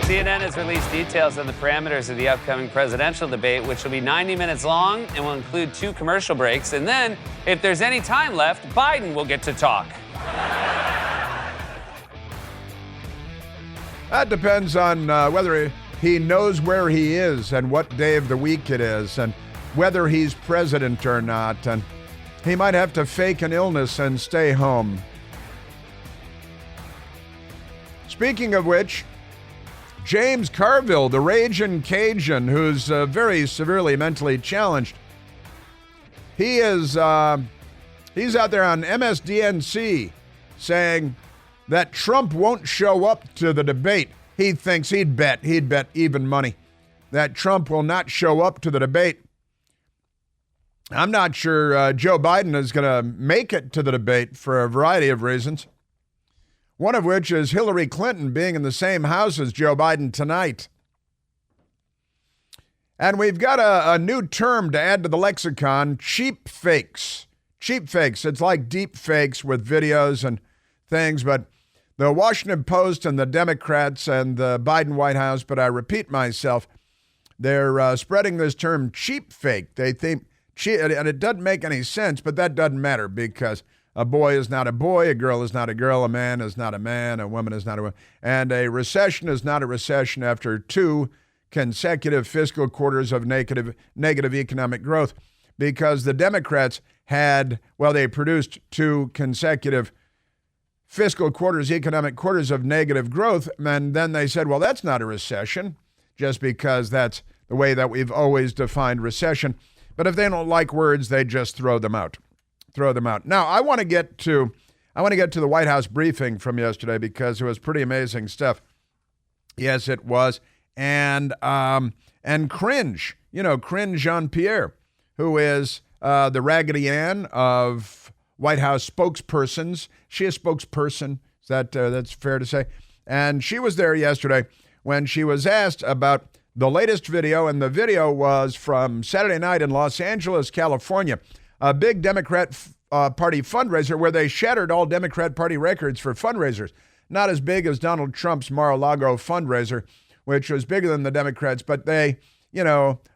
CNN has released details on the parameters of the upcoming presidential debate, which will be 90 minutes long and will include 2 commercial breaks. And then, if there's any time left, Biden will get to talk. That depends on whether he knows where he is and what day of the week it is and whether he's president or not. And he might have to fake an illness and stay home. Speaking of which, James Carville, the raging Cajun, who's very severely mentally challenged, he's out there on MSDNC saying that Trump won't show up to the debate. He thinks he'd bet even money that Trump will not show up to the debate. I'm not sure Joe Biden is going to make it to the debate for a variety of reasons. One of which is Hillary Clinton being in the same house as Joe Biden tonight. And we've got a new term to add to the lexicon, cheap fakes. Cheap fakes. It's like deep fakes with videos and things, but the Washington Post and the Democrats and the Biden White House, but I repeat myself, they're spreading this term cheap fake. They think, and it doesn't make any sense, but that doesn't matter because a boy is not a boy, a girl is not a girl, a man is not a man, a woman is not a woman. And a recession is not a recession after 2 consecutive fiscal quarters of negative economic growth because the Democrats they produced 2 consecutive fiscal quarters, economic quarters of negative growth. And then they said, well, that's not a recession just because that's the way that we've always defined recession. But if they don't like words, they just throw them out. Now, I want to get to the White House briefing from yesterday because it was pretty amazing stuff. Yes, it was. And cringe, cringe Jean-Pierre, who is the Raggedy Ann of White House spokespersons. She is a spokesperson. Is that's fair to say? And she was there yesterday when she was asked about the latest video, and the video was from Saturday night in Los Angeles, California. A big Democrat Party fundraiser where they shattered all Democrat Party records for fundraisers. Not as big as Donald Trump's Mar-a-Lago fundraiser, which was bigger than the Democrats, but they,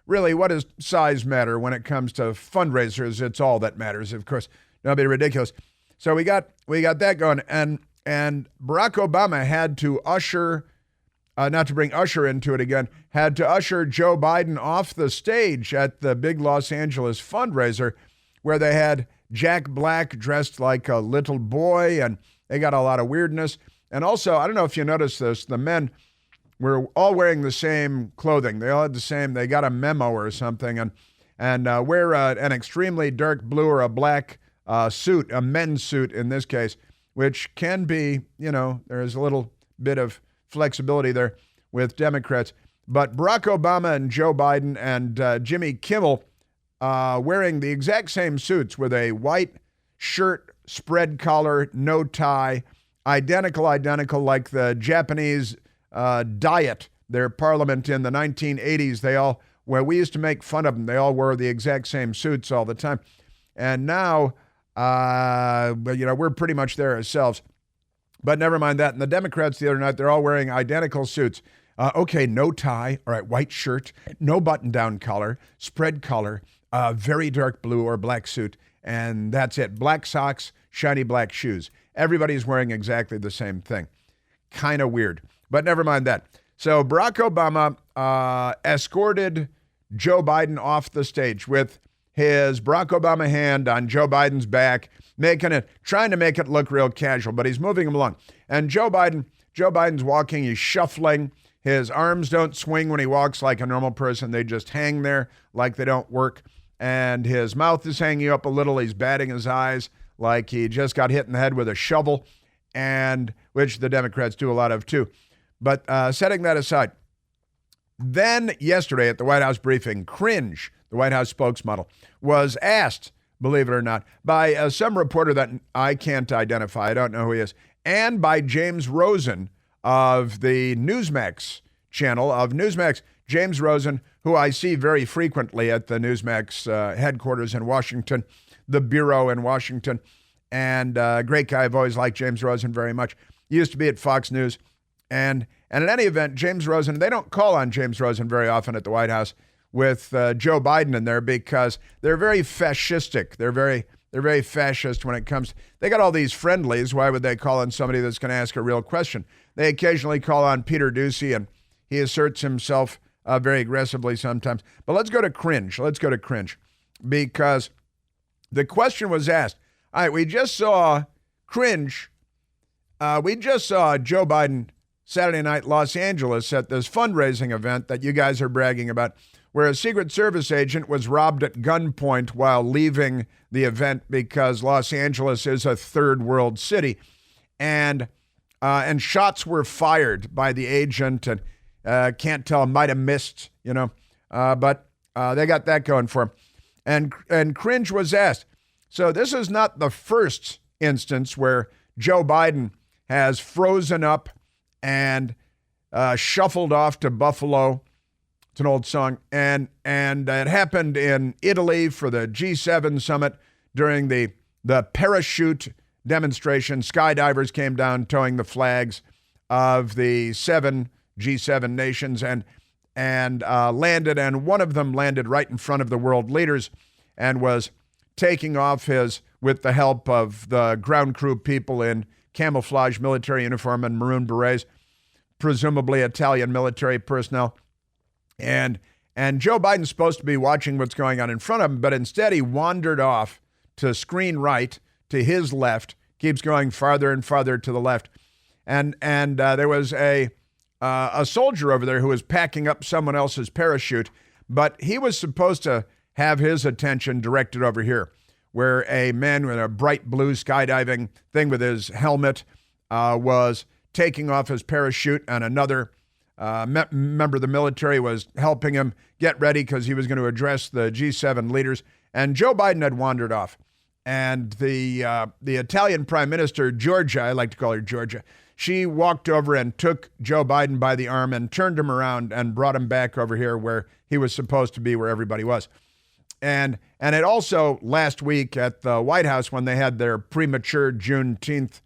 really, what does size matter when it comes to fundraisers? It's all that matters, of course. Don't be ridiculous. So we got that going, and Barack Obama had to usher, not to bring Usher into it again, had to usher Joe Biden off the stage at the big Los Angeles fundraiser, where they had Jack Black dressed like a little boy, and they got a lot of weirdness. And also, I don't know if you noticed this, the men were all wearing the same clothing. They all had the same, they got a memo or something, and wear an extremely dark blue or a black suit, a men's suit in this case, which can be, there's a little bit of flexibility there with Democrats. But Barack Obama and Joe Biden and Jimmy Kimmel wearing the exact same suits with a white shirt, spread collar, no tie, identical like the Japanese Diet, their parliament in the 1980s. Where we used to make fun of them, they all wore the exact same suits all the time. And now, we're pretty much there ourselves. But never mind that. And the Democrats the other night, they're all wearing identical suits. Okay, no tie, all right, white shirt, no button-down collar, spread collar, very dark blue or black suit, and that's it. Black socks, shiny black shoes. Everybody's wearing exactly the same thing. Kind of weird, but never mind that. So Barack Obama escorted Joe Biden off the stage with his Barack Obama hand on Joe Biden's back, trying to make it look real casual, but he's moving him along. And Joe Biden's walking, he's shuffling. His arms don't swing when he walks like a normal person. They just hang there like they don't work. And his mouth is hanging up a little. He's batting his eyes like he just got hit in the head with a shovel, and which the Democrats do a lot of too. But setting that aside, then yesterday at the White House briefing, Cringe, the White House spokesmodel, was asked, believe it or not, by some reporter that I can't identify, I don't know who he is, and by James Rosen of the Newsmax channel of Newsmax. James Rosen, who I see very frequently at the Newsmax headquarters in Washington, the bureau in Washington, and great guy. I've always liked James Rosen very much. He used to be at Fox News, And in any event, James Rosen, they don't call on James Rosen very often at the White House with Joe Biden in there because they're very fascistic. They're very fascist when it comes. They got all these friendlies. Why would they call on somebody that's going to ask a real question? They occasionally call on Peter Doocy, and he asserts himself very aggressively sometimes. But let's go to cringe. Let's go to cringe because the question was asked. All right, we just saw cringe. We just saw Joe Biden Saturday night, Los Angeles, at this fundraising event that you guys are bragging about, where a Secret Service agent was robbed at gunpoint while leaving the event because Los Angeles is a third world city. And shots were fired by the agent, and can't tell, might have missed, but they got that going for him. And cringe was asked. So this is not the first instance where Joe Biden has frozen up and shuffled off to Buffalo. It's an old song. And it happened in Italy for the G7 summit during the parachute demonstration. Skydivers came down towing the flags of the seven G7 nations and landed, and one of them landed right in front of the world leaders and was taking off with the help of the ground crew people in camouflage military uniform and maroon berets, presumably Italian military personnel. And Joe Biden's supposed to be watching what's going on in front of him, but instead he wandered off to screen right, to his left, keeps going farther and farther to the left. And there was a soldier over there who was packing up someone else's parachute, but he was supposed to have his attention directed over here, where a man with a bright blue skydiving thing with his helmet was taking off his parachute, and another member of the military was helping him get ready because he was going to address the G7 leaders. And Joe Biden had wandered off. And the Italian Prime Minister, Georgia, I like to call her Georgia, she walked over and took Joe Biden by the arm and turned him around and brought him back over here where he was supposed to be, where everybody was. And it also, last week at the White House, when they had their premature Juneteenth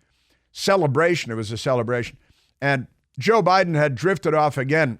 celebration, it was a celebration, and Joe Biden had drifted off again,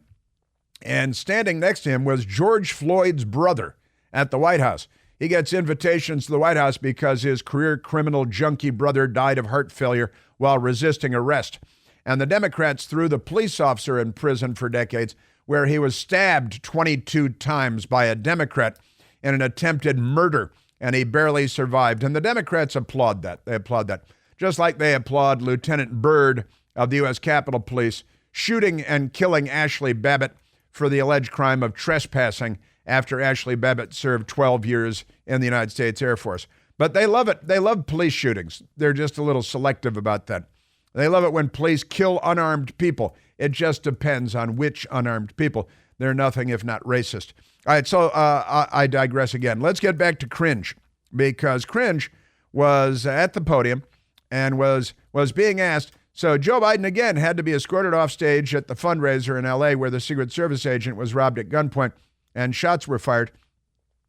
and standing next to him was George Floyd's brother at the White House. He gets invitations to the White House because his career criminal junkie brother died of heart failure while resisting arrest. And the Democrats threw the police officer in prison for decades, where he was stabbed 22 times by a Democrat in an attempted murder, and he barely survived. And the Democrats applaud that. They applaud that. Just like they applaud Lieutenant Byrd of the U.S. Capitol Police shooting and killing Ashley Babbitt for the alleged crime of trespassing after Ashley Babbitt served 12 years in the United States Air Force. But they love it. They love police shootings. They're just a little selective about that. They love it when police kill unarmed people. It just depends on which unarmed people. They're nothing if not racist. All right, so I digress again. Let's get back to cringe, because cringe was at the podium and was being asked. So Joe Biden, again, had to be escorted off stage at the fundraiser in L.A. where the Secret Service agent was robbed at gunpoint and shots were fired,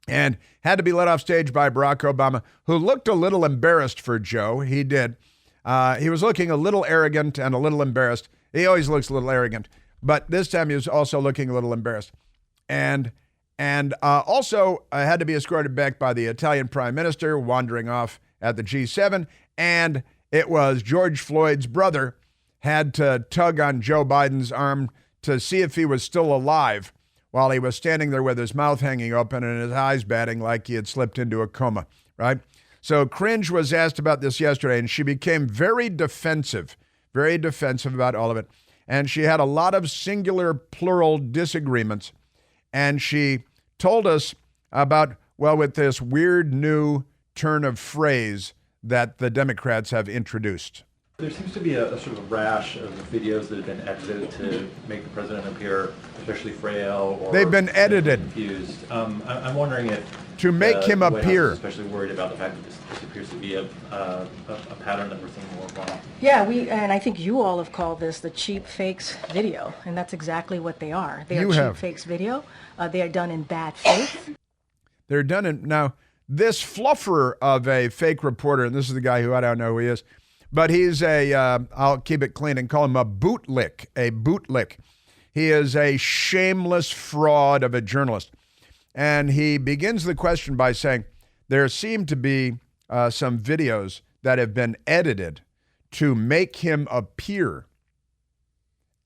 and had to be led off stage by Barack Obama, who looked a little embarrassed for Joe. He did. He was looking a little arrogant and a little embarrassed. He always looks a little arrogant, but this time he was also looking a little embarrassed. And also had to be escorted back by the Italian Prime Minister, wandering off at the G7, and it was George Floyd's brother had to tug on Joe Biden's arm to see if he was still alive while he was standing there with his mouth hanging open and his eyes batting like he had slipped into a coma, right? So cringe was asked about this yesterday, and she became very defensive about all of it. And she had a lot of singular, plural disagreements. And she told us about, well, with this weird new turn of phrase that the Democrats have introduced. There seems to be a sort of rash of videos that have been edited to make the president appear especially frail or they've been edited, confused. I'm wondering if to make him the White appear. House is especially worried about the fact that this appears to be a pattern that we're seeing more often. Yeah, and I think you all have called this the cheap fakes video, and that's exactly what they are. They are cheap fakes video. They are done in bad faith. They're done in now. This fluffer of a fake reporter, and this is the guy who I don't know who he is, But he's I'll keep it clean and call him a bootlick, He is a shameless fraud of a journalist. And he begins the question by saying, there seem to be some videos that have been edited to make him appear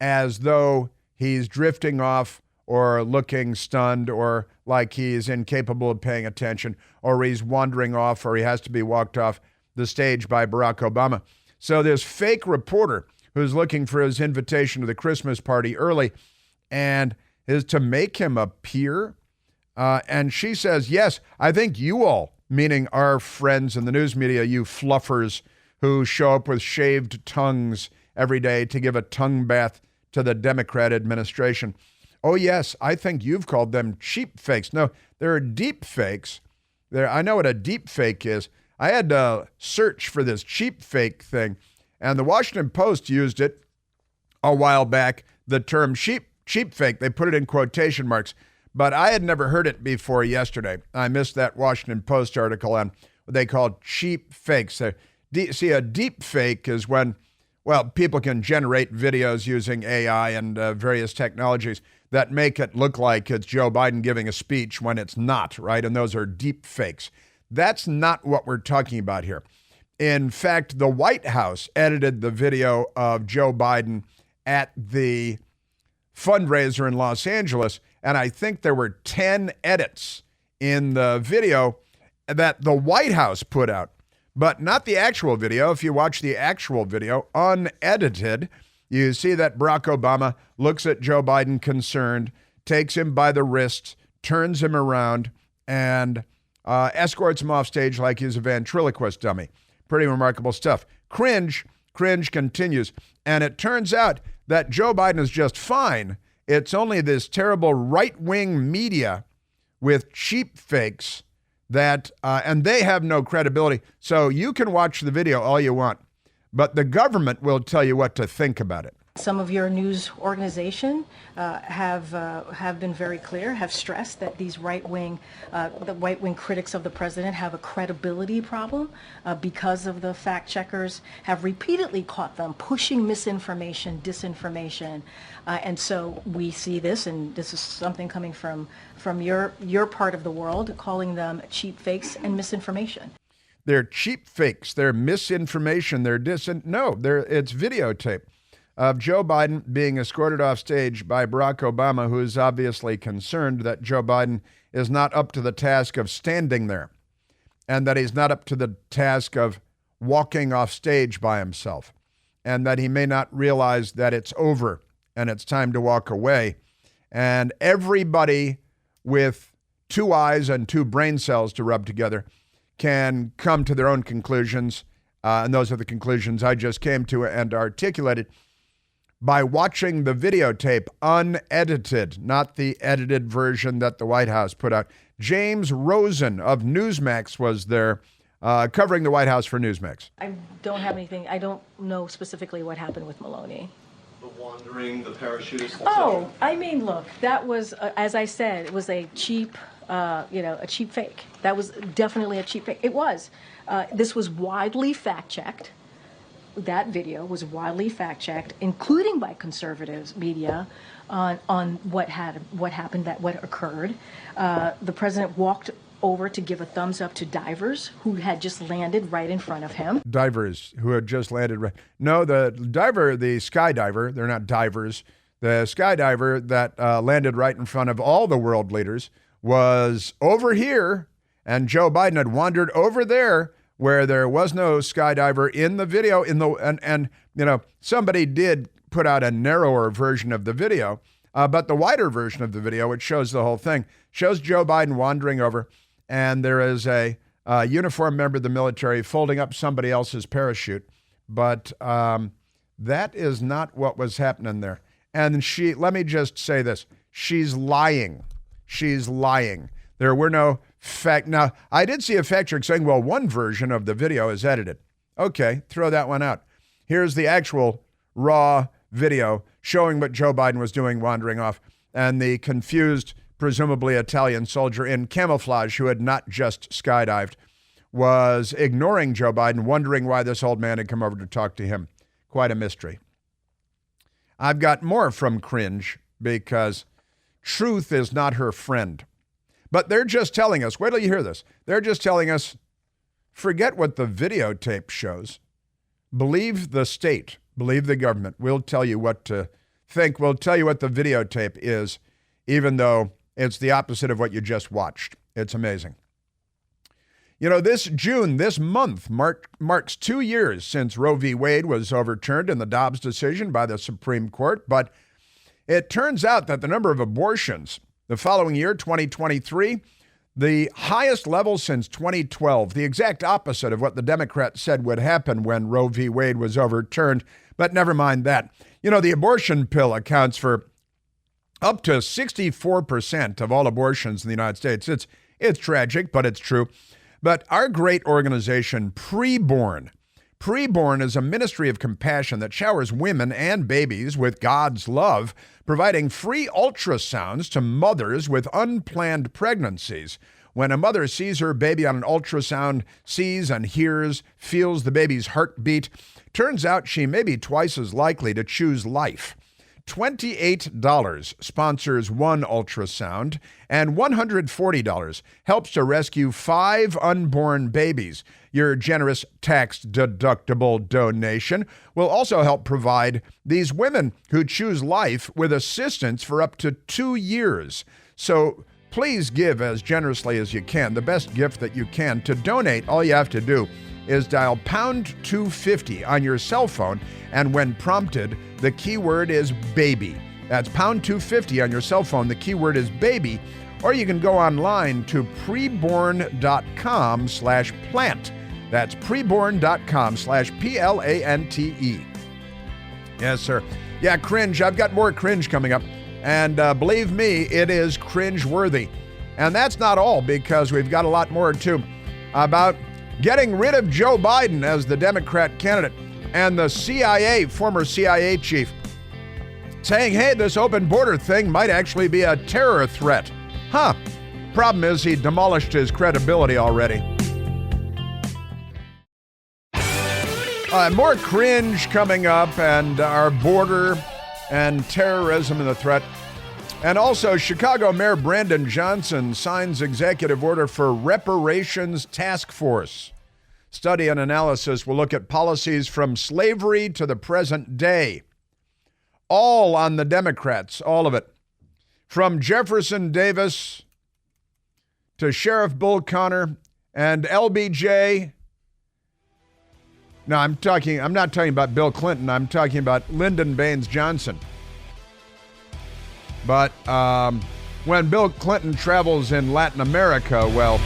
as though he's drifting off or looking stunned or like he's incapable of paying attention or he's wandering off or he has to be walked off the stage by Barack Obama. So this fake reporter who's looking for his invitation to the Christmas party early and is to make him appear. And she says, yes, I think you all, meaning our friends in the news media, you fluffers who show up with shaved tongues every day to give a tongue bath to the Democrat administration. Oh, yes, I think you've called them cheap fakes. No, there are deep fakes. I know what a deep fake is. I had to search for this cheap fake thing, and the Washington Post used it a while back, the term cheap fake. They put it in quotation marks, but I had never heard it before yesterday. I missed that Washington Post article on what they call cheap fakes. See, a deep fake is when, well, people can generate videos using AI and various technologies that make it look like it's Joe Biden giving a speech when it's not, right? And those are deep fakes. That's not what we're talking about here. In fact, the White House edited the video of Joe Biden at the fundraiser in Los Angeles, and I think there were 10 edits in the video that the White House put out, but not the actual video. If you watch the actual video, unedited, you see that Barack Obama looks at Joe Biden concerned, takes him by the wrist, turns him around, and escorts him off stage like he's a ventriloquist dummy. Pretty remarkable stuff. Cringe continues. And it turns out that Joe Biden is just fine. It's only this terrible right-wing media with cheap fakes that, and they have no credibility. So you can watch the video all you want, but the government will tell you what to think about it. Some of your news organization have been very clear, have stressed that these the right-wing critics of the president have a credibility problem because of the fact checkers have repeatedly caught them pushing misinformation, disinformation, and so we see this, and this is something coming from your part of the world, calling them cheap fakes and misinformation. They're cheap fakes. They're misinformation. It's videotape of Joe Biden being escorted off stage by Barack Obama, who is obviously concerned that Joe Biden is not up to the task of standing there and that he's not up to the task of walking off stage by himself and that he may not realize that it's over and it's time to walk away. And everybody with two eyes and two brain cells to rub together can come to their own conclusions, and those are the conclusions I just came to and articulated by watching the videotape unedited, not the edited version that the White House put out. James Rosen of Newsmax was there covering the White House for Newsmax. I don't have anything. I don't know specifically what happened with Maloney. The wandering, the parachutist. Oh, I mean, look, that was, as I said, it was a cheap, a cheap fake. That was definitely a cheap fake. It was. This was widely fact-checked. That video was widely fact-checked, including by conservative media, on what happened, what occurred. The president walked over to give a thumbs up to divers who had just landed right in front of him. Divers who had just landed right. No, the skydiver, they're not divers. The skydiver that landed right in front of all the world leaders was over here, and Joe Biden had wandered over there where there was no skydiver in the video. And somebody did put out a narrower version of the video, but the wider version of the video, which shows the whole thing, shows Joe Biden wandering over, and there is a uniformed member of the military folding up somebody else's parachute. But that is not what was happening there. And let me just say this, she's lying. She's lying. There were no fact. Now, I did see a fact check saying, well, one version of the video is edited. Okay, throw that one out. Here's the actual raw video showing what Joe Biden was doing wandering off, and the confused, presumably Italian soldier in camouflage who had not just skydived was ignoring Joe Biden, wondering why this old man had come over to talk to him. Quite a mystery. I've got more from cringe because truth is not her friend. But they're just telling us, wait till you hear this. They're just telling us, forget what the videotape shows. Believe the state, believe the government. We'll tell you what to think. We'll tell you what the videotape is, even though it's the opposite of what you just watched. It's amazing. You know, this June, this month, marks 2 years since Roe v. Wade was overturned in the Dobbs decision by the Supreme Court. But it turns out that the number of abortions the following year, 2023, the highest level since 2012, the exact opposite of what the Democrats said would happen when Roe v. Wade was overturned. But never mind that. You know, the abortion pill accounts for up to 64% of all abortions in the United States. It's tragic, but it's true. But our great organization, Preborn is a ministry of compassion that showers women and babies with God's love, providing free ultrasounds to mothers with unplanned pregnancies. When a mother sees her baby on an ultrasound, sees and hears, feels the baby's heartbeat, turns out she may be twice as likely to choose life. $28 sponsors one ultrasound, and $140 helps to rescue 5 unborn babies. Your generous tax-deductible donation will also help provide these women who choose life with assistance for up to 2 years. So please give as generously as you can, the best gift that you can. To donate, all you have to do is dial pound 250 on your cell phone, and when prompted, the keyword is baby. That's pound 250 on your cell phone. The keyword is baby. Or you can go online to preborn.com/plant. That's preborn.com/PLANTE. Yes, sir. Yeah, cringe. I've got more cringe coming up. And believe me, it is cringe-worthy. And that's not all, because we've got a lot more, too, about getting rid of Joe Biden as the Democrat candidate, and the CIA, former CIA chief, saying, hey, this open border thing might actually be a terror threat. Problem is he demolished his credibility already. More cringe coming up, and our border and terrorism and the threat. And also, Chicago Mayor Brandon Johnson signs executive order for reparations task force. Study and analysis will look at policies from slavery to the present day. All on the Democrats, all of it. From Jefferson Davis to Sheriff Bull Connor and LBJ. No, I'm not talking about Bill Clinton. I'm talking about Lyndon Baines Johnson. But when Bill Clinton travels in Latin America, well,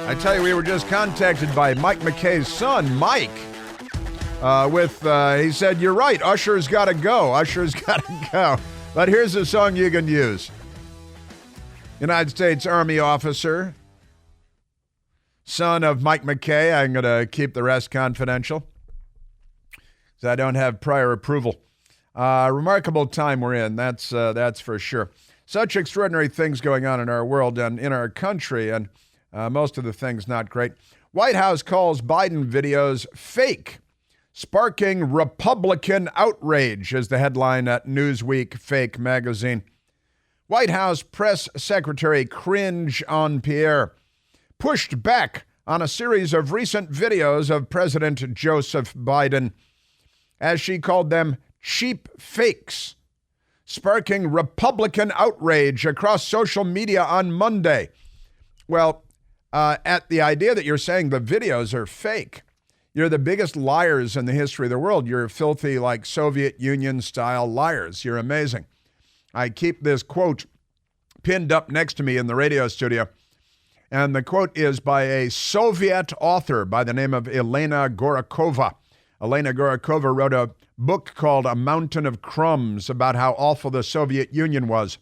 I tell you, we were just contacted by Mike McKay's son, Mike, he said, you're right, Usher's got to go. Usher's got to go. But here's a song you can use. United States Army officer, son of Mike McKay. I'm going to keep the rest confidential, I don't have prior approval. Remarkable time we're in, that's for sure. Such extraordinary things going on in our world and in our country, and most of the things not great. White House calls Biden videos fake, sparking Republican outrage, is the headline at Newsweek Fake magazine. White House Press Secretary cringe on Pierre, pushed back on a series of recent videos of President Joseph Biden, as she called them, cheap fakes, sparking Republican outrage across social media on Monday. Well, at the idea that you're saying the videos are fake, you're the biggest liars in the history of the world. You're filthy, like Soviet Union-style liars. You're amazing. I keep this quote pinned up next to me in the radio studio, and the quote is by a Soviet author by the name of Elena Gorakova. Elena Gorakova wrote a book called A Mountain of Crumbs about how awful the Soviet Union was.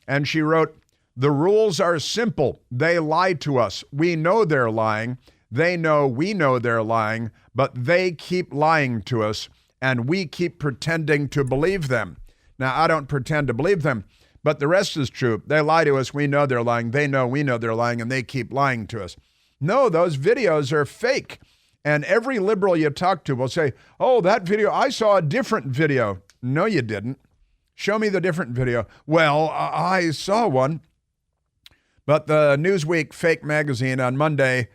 And she wrote, the rules are simple. They lie to us. We know they're lying. They know we know they're lying, but they keep lying to us, and we keep pretending to believe them. Now, I don't pretend to believe them, but the rest is true. They lie to us. We know they're lying. They know we know they're lying, and they keep lying to us. No, those videos are fake. And every liberal you talk to will say, oh, that video, I saw a different video. No, you didn't. Show me the different video. Well, I saw one. But the Newsweek fake magazine on Monday,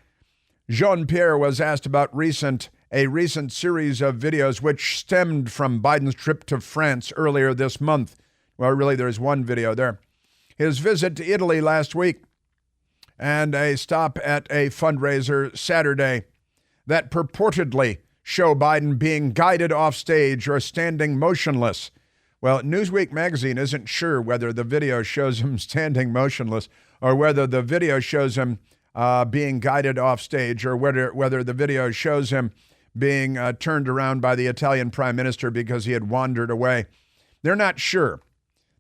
Jean-Pierre was asked about a recent series of videos which stemmed from Biden's trip to France earlier this month. Well, really, there's one video there. His visit to Italy last week and a stop at a fundraiser Saturday that purportedly show Biden being guided off stage or standing motionless. Well, Newsweek magazine isn't sure whether the video shows him standing motionless or whether the video shows him being guided off stage or whether the video shows him being turned around by the Italian prime minister because he had wandered away. They're not sure.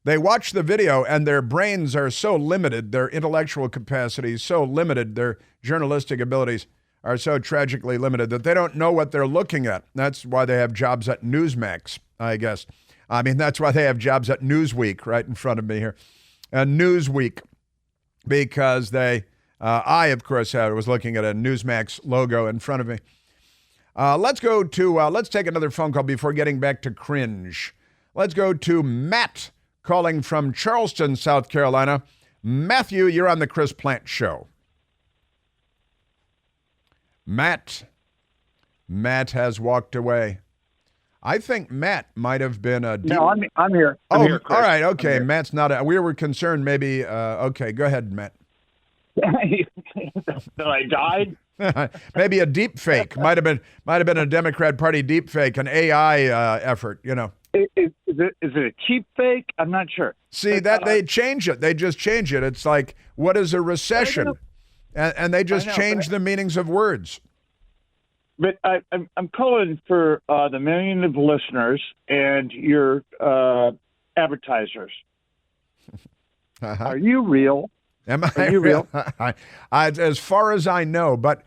They watch the video and their brains are so limited, their intellectual capacity is so limited, their journalistic abilities are so tragically limited that they don't know what they're looking at. That's why they have jobs at Newsmax, I guess. I mean, that's why they have jobs at Newsweek right in front of me here. Newsweek, because I, of course, was looking at a Newsmax logo in front of me. Let's take another phone call before getting back to cringe. Let's go to Matt calling from Charleston, South Carolina. Matthew, you're on the Chris Plant Show. Matt has walked away. I think Matt might have been a... No, I'm here. I'm here, Chris. All right, okay. Matt's not we were concerned maybe... okay, go ahead, Matt. That I died? Maybe a deep fake. Might have been a Democrat Party deep fake, an AI effort, you know. Is it a cheap fake? I'm not sure. See, that they change it. They just change it. It's like, what is a recession? And they just change the meanings of words. But I'm calling for the million of listeners and your advertisers. Uh-huh. Are you real? Are you real? As far as I know, but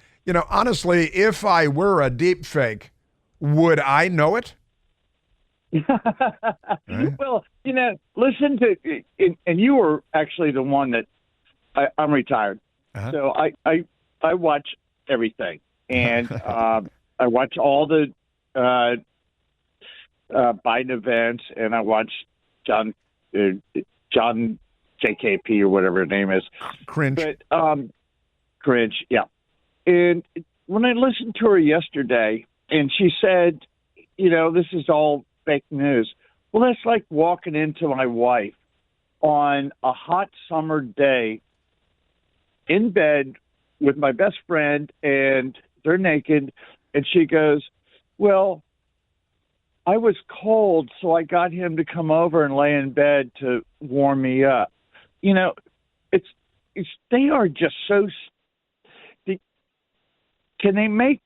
honestly, if I were a deep fake, would I know it? Right? Well, listen to, and you were actually the one that I'm retired, so I watch everything, and I watch all the Biden events, and I watch John KJP or whatever his name is. Cringe. But cringe, yeah. And when I listened to her yesterday, and she said, this is all fake news. Well, that's like walking into my wife on a hot summer day in bed with my best friend, and they're naked, and she goes, well, I was cold, so I got him to come over and lay in bed to warm me up. They are just so. Can they make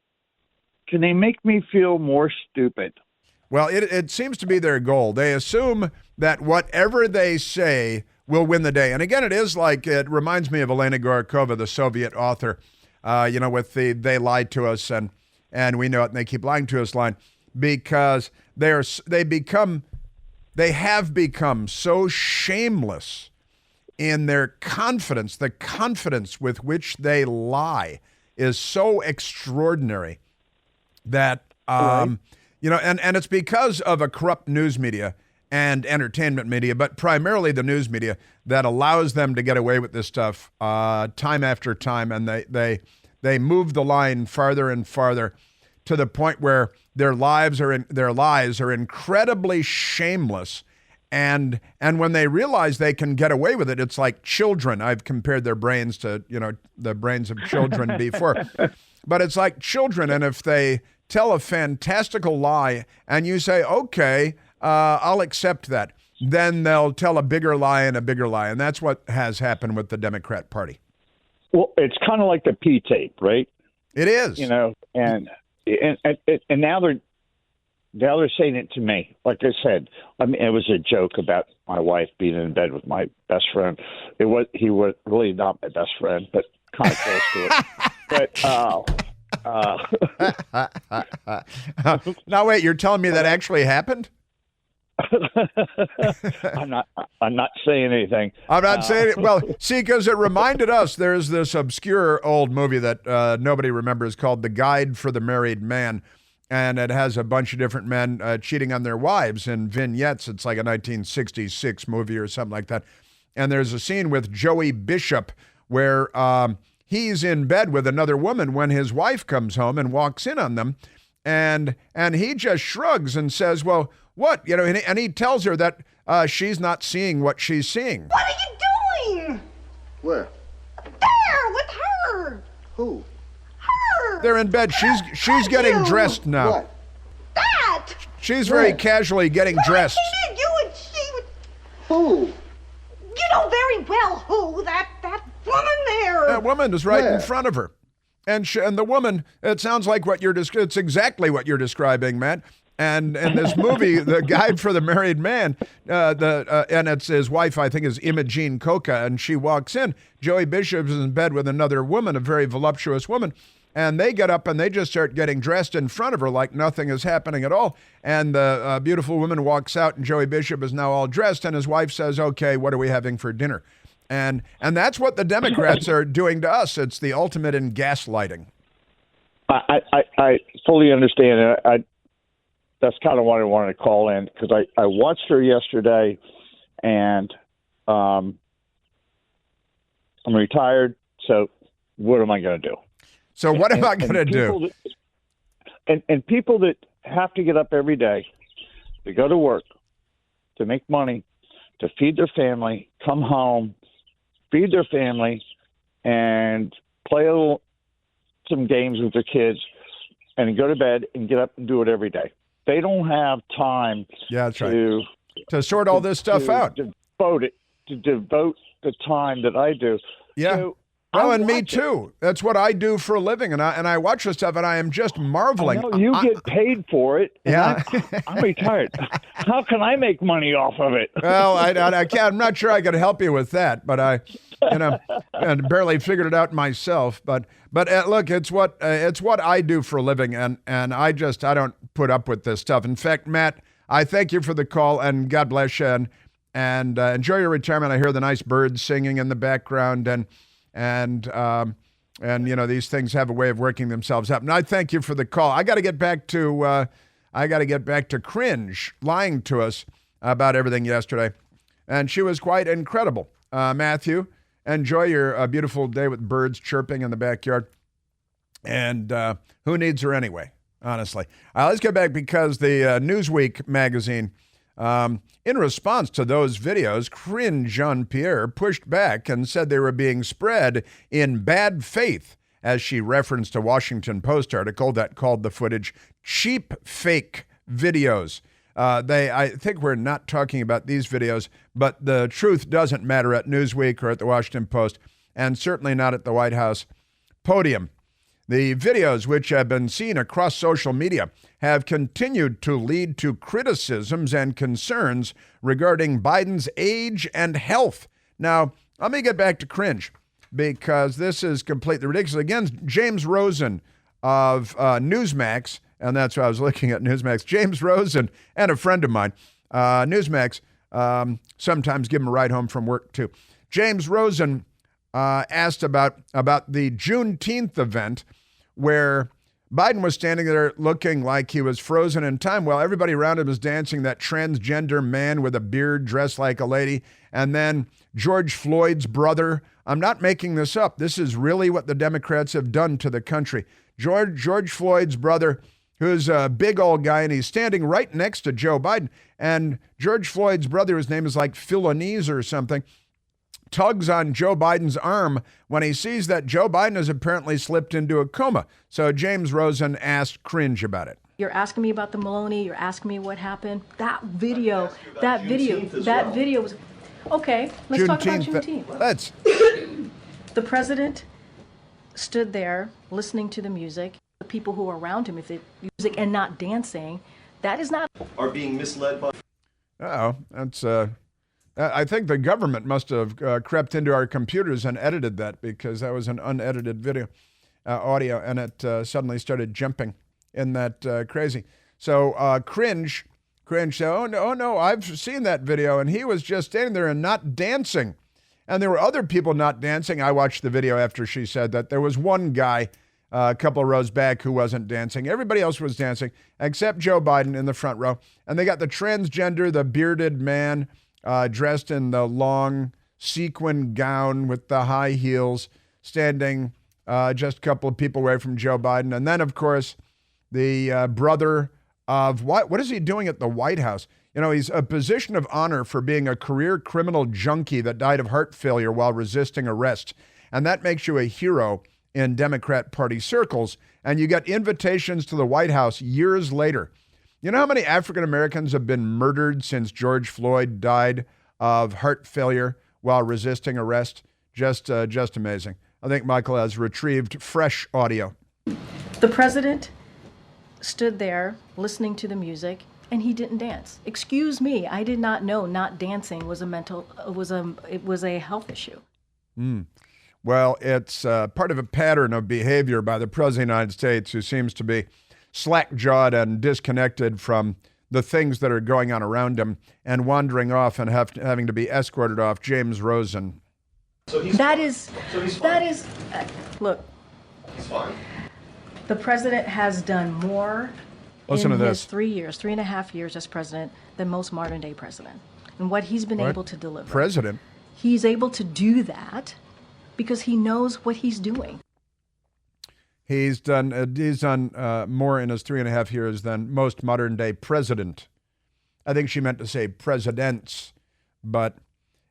me feel more stupid? Well, it seems to be their goal. They assume that whatever they say will win the day. And again, it reminds me of Elena Gorokova, the Soviet author, with the "they lied to us and we know it and they keep lying to us" line, because they have become so shameless in their confidence. The confidence with which they lie is so extraordinary that and it's because of a corrupt news media and entertainment media, but primarily the news media, that allows them to get away with this stuff time after time, and they move the line farther and farther to the point where their lies are incredibly shameless, and when they realize they can get away with it, it's like children. I've compared their brains to the brains of children before, but it's like children, and if they tell a fantastical lie and you say, okay, I'll accept that, then they'll tell a bigger lie and a bigger lie. And that's what has happened with the Democrat Party. Well, it's kind of like the P tape, right? It is. And now they're saying it to me. Like I said, it was a joke about my wife being in bed with my best friend. He was really not my best friend, but kind of close to it. But now wait, you're telling me that actually happened? I'm not saying anything. I'm not saying it. Well, see, because it reminded us there's this obscure old movie that nobody remembers called The Guide for the Married Man. And it has a bunch of different men cheating on their wives in vignettes. It's like a 1966 movie or something like that. And there's a scene with Joey Bishop where he's in bed with another woman when his wife comes home and walks in on them. And he just shrugs and says, well, what? You know, and he tells her that she's not seeing what she's seeing. What are you doing? Where? There, with her. Who? Her. They're in bed. She's getting dressed now. What? That. She's very cashally getting dressed. She did. You and she. Who? You know very well who. That woman there. That woman is right in Where? front of her. And the woman, it sounds like it's exactly what you're describing, Matt. And in this movie, The Guide for the Married Man, and it's his wife, I think, is Imogene Coca, and she walks in. Joey Bishop is in bed with another woman, a very voluptuous woman, and they get up and they just start getting dressed in front of her like nothing is happening at all. And the beautiful woman walks out, and Joey Bishop is now all dressed, and his wife says, okay, what are we having for dinner? And that's what the Democrats are doing to us. It's the ultimate in gaslighting. I fully understand it. That's kind of why I wanted to call in, because I watched her yesterday, and I'm retired, so what am I going to do? So what am I going to do? And people that have to get up every day to go to work, to make money, to feed their family, come home, feed their family, and play some games with their kids, and go to bed and get up and do it every day. They don't have time to sort all this stuff out. Devote the time that I do. Yeah. So well, and me too. That's what I do for a living, and I watch this stuff, and I am just marveling. I know you get paid for it. Yeah, I'm retired. How can I make money off of it? Well, I can't. I'm not sure I could help you with that, but I barely figured it out myself. But look, it's what I do for a living, and I don't put up with this stuff. In fact, Matt, I thank you for the call, and God bless you, and enjoy your retirement. I hear the nice birds singing in the background, and you know, these things have a way of working themselves up. And I thank you for the call. I got to get back to Cringe lying to us about everything yesterday, and she was quite incredible. Matthew, enjoy your beautiful day with birds chirping in the backyard. And who needs her anyway? Honestly, let's get back, because the Newsweek magazine, in response to those videos, Cringe Jean-Pierre pushed back and said they were being spread in bad faith, as she referenced a Washington Post article that called the footage cheap fake videos. I think we're not talking about these videos, but the truth doesn't matter at Newsweek or at the Washington Post, and certainly not at the White House podium. The videos, which have been seen across social media, have continued to lead to criticisms and concerns regarding Biden's age and health. Now, let me get back to Cringe, because this is completely ridiculous. Again, James Rosen of Newsmax, and that's why I was looking at Newsmax. James Rosen, and a friend of mine, Newsmax, sometimes give him a ride home from work too. James Rosen asked about the Juneteenth event, where Biden was standing there looking like he was frozen in time while everybody around him was dancing, that transgender man with a beard dressed like a lady. And then George Floyd's brother, I'm not making this up, this is really what the Democrats have done to the country. George Floyd's brother, who's a big old guy, and he's standing right next to Joe Biden. And George Floyd's brother, his name is like Philanese or something, tugs on Joe Biden's arm when he sees that Joe Biden has apparently slipped into a coma. So James Rosen asked Cringe about it. You're asking me about the Maloney. You're asking me what happened. That video was okay. Let's talk about Juneteenth. Let's. The president stood there listening to the music. The people who were around him, if they music and not dancing, that is not. Are being misled by. That's. I think the government must have crept into our computers and edited that, because that was an unedited video, audio, and it suddenly started jumping in that crazy. So Cringe Cringe said, oh no, I've seen that video, and he was just standing there and not dancing. And there were other people not dancing. I watched the video after she said that. There was one guy a couple of rows back who wasn't dancing. Everybody else was dancing, except Joe Biden in the front row. And they got the transgender, the bearded man dressed in the long sequin gown with the high heels, standing just a couple of people away from Joe Biden. And then, of course, the brother of what is he doing at the White House? You know, he's a position of honor for being a career criminal junkie that died of heart failure while resisting arrest. And that makes you a hero in Democrat Party circles. And you get invitations to the White House years later. You know how many African Americans have been murdered since George Floyd died of heart failure while resisting arrest? Just amazing. I think Michael has retrieved fresh audio. The president stood there listening to the music, and he didn't dance. Excuse me, I did not know not dancing was a health issue. Well, it's part of a pattern of behavior by the President of the United States, who seems to be slack-jawed and disconnected from the things that are going on around him and wandering off and having to be escorted off. James Rosen. So he's That fine. is, So he's that fine. is, look, He's fine. the president has done more Listen in to his this. 3.5 years as president than most modern day president. And what he's been What? able to deliver. President? He's able to do that because he knows what he's doing. He's done more in his 3.5 years than most modern day president. I think she meant to say presidents, but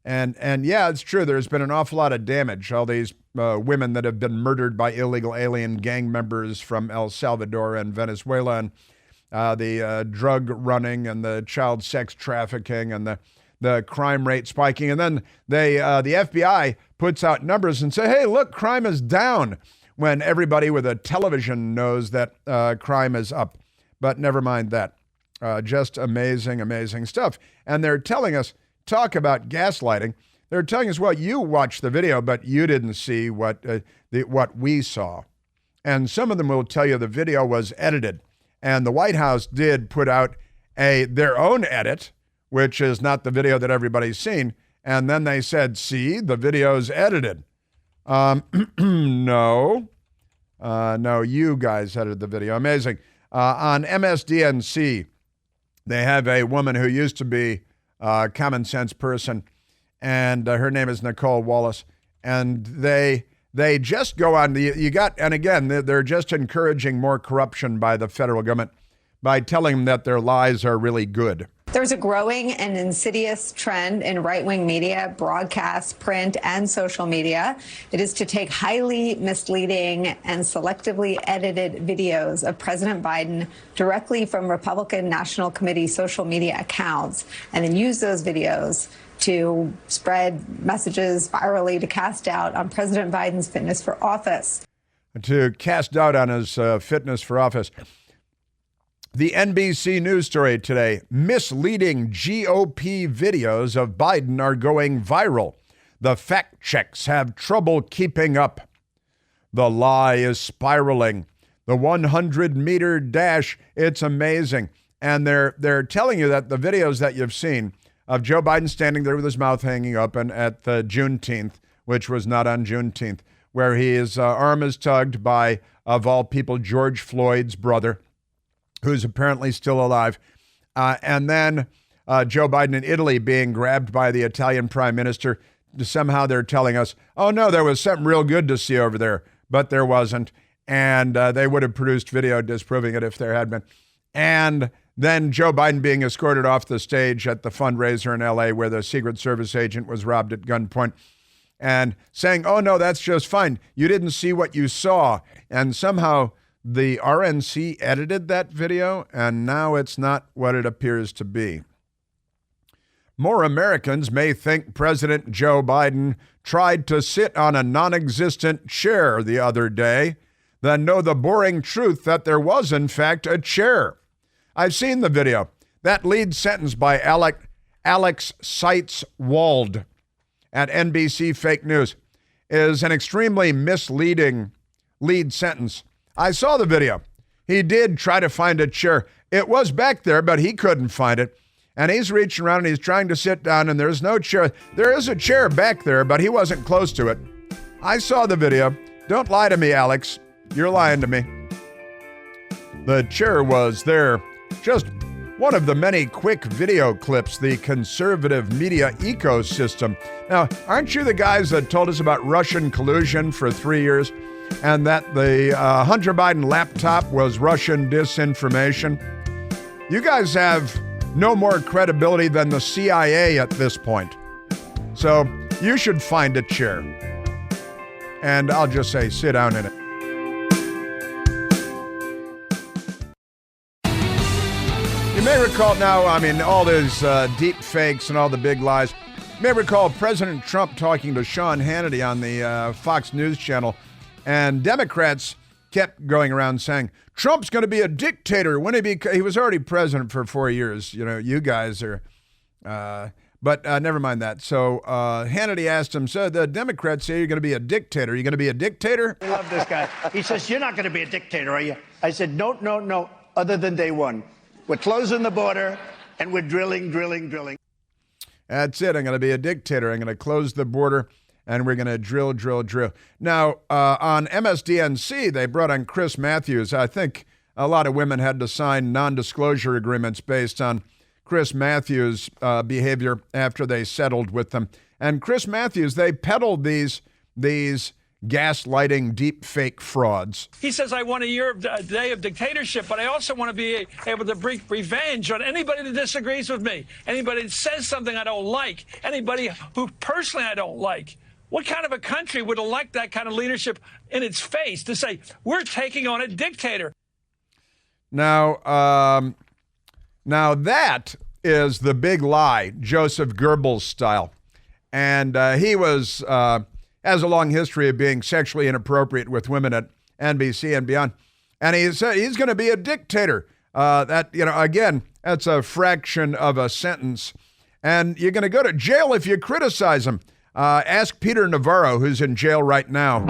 and yeah, it's true. There's been an awful lot of damage. All these women that have been murdered by illegal alien gang members from El Salvador and Venezuela, and the drug running and the child sex trafficking and the crime rate spiking, and then the FBI puts out numbers and say, "Hey, look, crime is down." When everybody with a television knows that crime is up. But never mind that. Just amazing, amazing stuff. And they're telling us, talk about gaslighting. They're telling us, well, you watched the video, but you didn't see what we saw. And some of them will tell you the video was edited. And the White House did put out their own edit, which is not the video that everybody's seen. And then they said, see, the video's edited. No, you guys edited the video. Amazing. On MSDNC, they have a woman who used to be a common sense person, and her name is Nicole Wallace. And they just go on. And again, they're just encouraging more corruption by the federal government by telling them that their lies are really good. There's a growing and insidious trend in right-wing media, broadcast, print, and social media. It is to take highly misleading and selectively edited videos of President Biden directly from Republican National Committee social media accounts and then use those videos to spread messages virally to cast doubt on President Biden's fitness for office. To cast doubt on his fitness for office. The NBC News story today, misleading GOP videos of Biden are going viral. The fact checks have trouble keeping up. The lie is spiraling. The 100-meter dash, it's amazing. And they're telling you that the videos that you've seen of Joe Biden standing there with his mouth hanging open at the Juneteenth, which was not on Juneteenth, where his arm is tugged by, of all people, George Floyd's brother, who's apparently still alive. And then Joe Biden in Italy being grabbed by the Italian prime minister. Somehow they're telling us, oh, no, there was something real good to see over there. But there wasn't. And they would have produced video disproving it if there had been. And then Joe Biden being escorted off the stage at the fundraiser in L.A. where the Secret Service agent was robbed at gunpoint. And saying, oh, no, that's just fine. You didn't see what you saw. And somehow the RNC edited that video, and now it's not what it appears to be. More Americans may think President Joe Biden tried to sit on a non-existent chair the other day than know the boring truth that there was, in fact, a chair. I've seen the video. That lead sentence by Alex Seitz-Wald at NBC Fake News is an extremely misleading lead sentence. I saw the video. He did try to find a chair. It was back there, but he couldn't find it. And he's reaching around and he's trying to sit down, and there's no chair. There is a chair back there, but he wasn't close to it. I saw the video. Don't lie to me, Alex. You're lying to me. The chair was there. Just one of the many quick video clips, the conservative media ecosystem. Now, aren't you the guys that told us about Russian collusion for 3 years and that the Hunter Biden laptop was Russian disinformation? You guys have no more credibility than the CIA at this point. So you should find a chair. And I'll just say, sit down in it. You may recall now, all those deep fakes and all the big lies. You may recall President Trump talking to Sean Hannity on the Fox News channel, and Democrats kept going around saying, Trump's going to be a dictator when he was already president for 4 years. You know, you guys are, but never mind that. So Hannity asked him, so the Democrats say you're going to be a dictator. Are you going to be a dictator? I love this guy. He says, you're not going to be a dictator, are you? I said, no, other than day one. We're closing the border, and we're drilling. That's it. I'm going to be a dictator. I'm going to close the border, and we're going to drill. Now, on MSDNC, they brought on Chris Matthews. I think a lot of women had to sign non-disclosure agreements based on Chris Matthews' behavior after they settled with them. And Chris Matthews, they peddled these gaslighting deep fake frauds. He says, I want a day of dictatorship, but I also want to be able to bring revenge on anybody that disagrees with me, anybody that says something I don't like, anybody who personally I don't like. What kind of a country would elect that kind of leadership in its face to say, we're taking on a dictator? Now that is the big lie, Joseph Goebbels style. And he has a long history of being sexually inappropriate with women at NBC and beyond. And he said he's going to be a dictator. Again, that's a fraction of a sentence. And you're going to go to jail if you criticize him. Ask Peter Navarro, who's in jail right now.